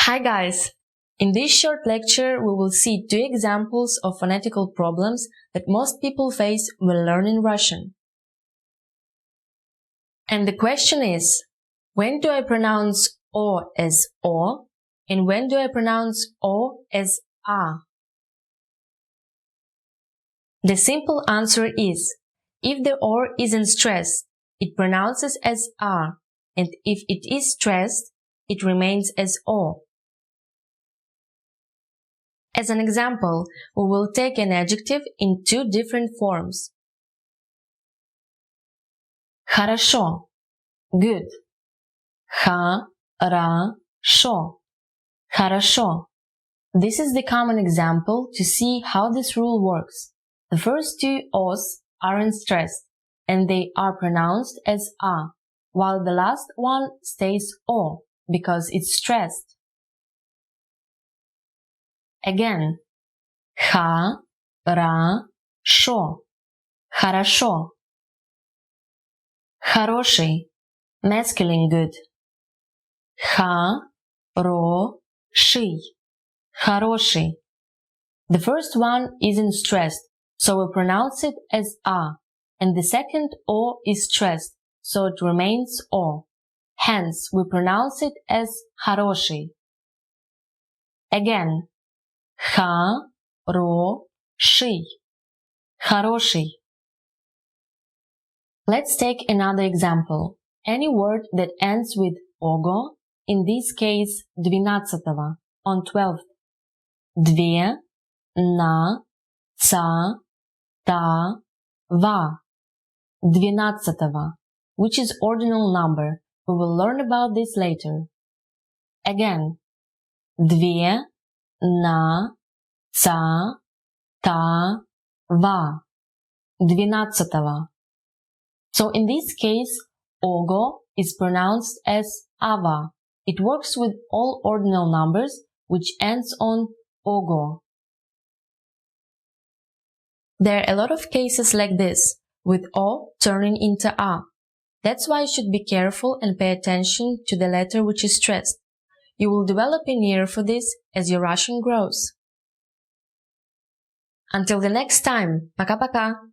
Hi guys! In this short lecture, we will see two examples of phonetical problems that most people face when learning Russian. And the question is, when do I pronounce O as O and when do I pronounce O as A? The simple answer is, if the O isn't stressed, it pronounces as A, and if it is stressed, it remains as O. As an example, we will take an adjective in two different forms. Хорошо, good. Хорошо, хорошо. This is the common example to see how this rule works. The first two O's aren't stressed, and they are pronounced as A, while the last one stays O, because it's stressed. Again, хорошо, хорошо. Хороший, masculine good. Хороший, хороший. The first one isn't stressed, so we pronounce it as A, and the second O is stressed, so it remains O. Hence, we pronounce it as хороший. Again, хороший, хороший. Let's take another example. Any word that ends with ogo, in this case, 12, on 12th. Две, на, ца, та, ва. 12, which is ordinal number. We will learn about this later. Again, две, на, ца, та, ва. 12. So in this case, ogo is pronounced as ava. It works with all ordinal numbers which ends on ogo. There are a lot of cases like this, with O turning into A. That's why you should be careful and pay attention to the letter which is stressed. You will develop an ear for this as your Russian grows. Until the next time, пока-пока!